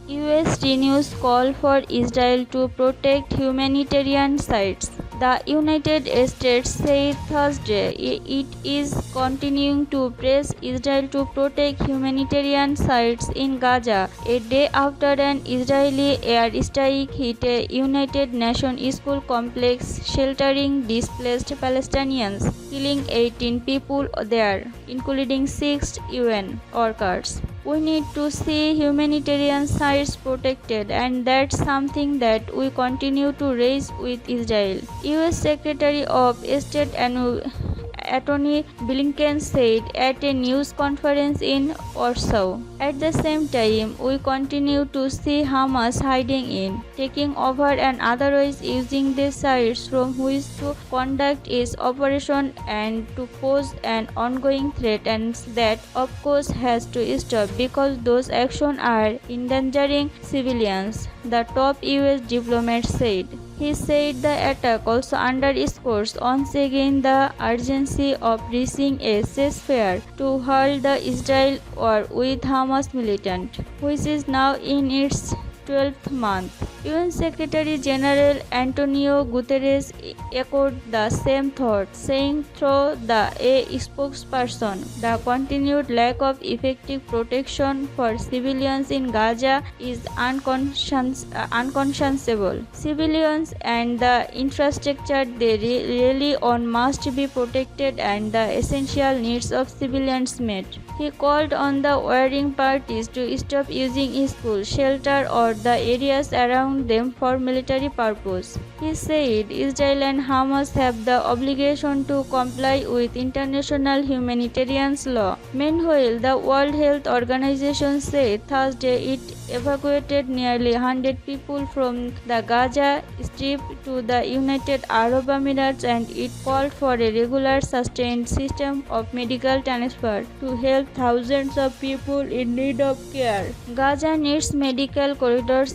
US renews call for Israel to protect humanitarian sites. The United States said Thursday it is continuing to press Israel to protect humanitarian sites in Gaza, a day after an Israeli airstrike hit a United Nations school complex sheltering displaced Palestinians, killing 18 people there, including 6 UN workers. We need to see humanitarian sites protected, and that's something that we continue to raise with Israel. US Secretary of State Antony Blinken said at a news conference in Warsaw. At the same time, we continue to see Hamas hiding in, taking over and otherwise using the sites from which to conduct its operation and to pose an ongoing threat, and that of course has to stop because those actions are endangering civilians, the top US diplomat said. He said the attack also underscores once again the urgency of reaching a ceasefire to halt the Israel war with Hamas militant, which is now in its 12th month. UN Secretary General Antonio Guterres echoed the same thought, saying through a spokesperson, the continued lack of effective protection for civilians in Gaza is unconscionable. Civilians and the infrastructure they rely on must be protected and the essential needs of civilians met. He called on the warring parties to stop using schools, shelter or the areas around them for military purpose. He said Israel and Hamas have the obligation to comply with international humanitarian law. Meanwhile, the World Health Organization said Thursday it evacuated nearly 100 people from the Gaza Strip to the United Arab Emirates, and it called for a regular, sustained system of medical transfer to help thousands of people in need of care. Gaza needs medical corridors.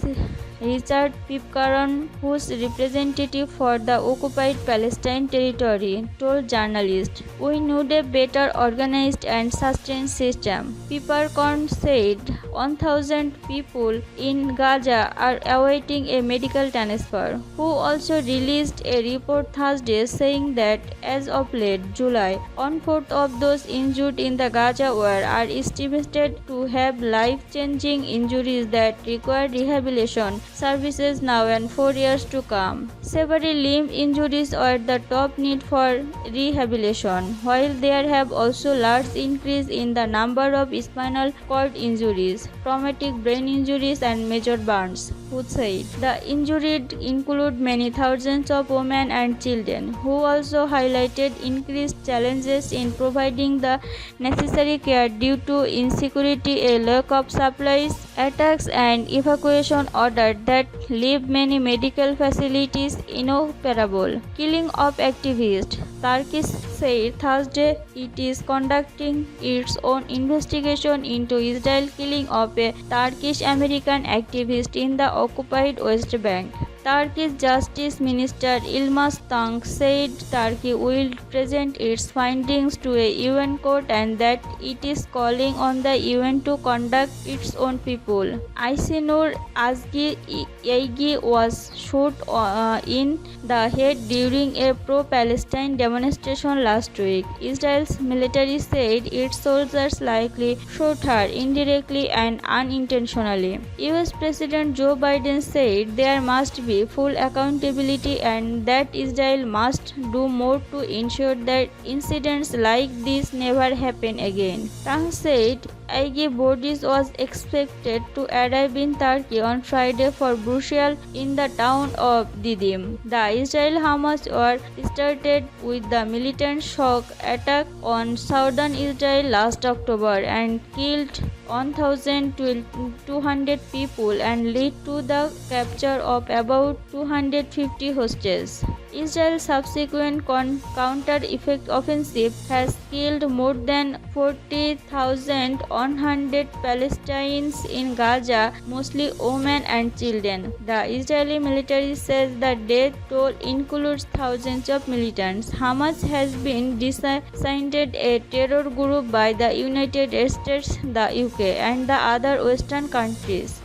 Richard Pipcaron, who's representative for the occupied Palestine territory, told journalists, "We need a better organized and sustained system." Pipcaron said 1,000 people in Gaza are awaiting a medical transfer, who also released a report Thursday saying that as of late July, 1/4 of those injured in the Gaza war are estimated to have life-changing injuries that require rehabilitation services now and for years to come. Several limb injuries are the top need for rehabilitation, while there have also large increase in the number of spinal cord injuries, traumatic brain injuries and major burns, who said. The injured include many thousands of women and children, who also highlighted increased challenges in providing the necessary care due to insecurity, a lack of supplies, attacks and evacuation orders that leave many medical facilities inoperable. Killing of activists. Turkey said Thursday it is conducting its own investigation into Israel killing of a Turkish-American activist in the occupied West Bank. Turkey's Justice Minister Yilmaz Tank said Turkey will present its findings to a UN court and that it is calling on the UN to conduct its own people. Ayşenur Azgi was shot in the head during a pro-Palestine demonstration last week. Israel's military said its soldiers likely shot her indirectly and unintentionally. US President Joe Biden said there must be full accountability and that Israel must do more to ensure that incidents like this never happen again. Trump said Aigi bodies was expected to arrive in Turkey on Friday for burial in the town of Didim. The Israel-Hamas war started with the militant shock attack on southern Israel last October and killed 1,200 people and led to the capture of about 250 hostages. Israel's subsequent counter-offensive has killed more than 40,100 Palestinians in Gaza, mostly women and children. The Israeli military says the death toll includes thousands of militants. Hamas has been designated a terror group by the United States, the UK, and the other Western countries.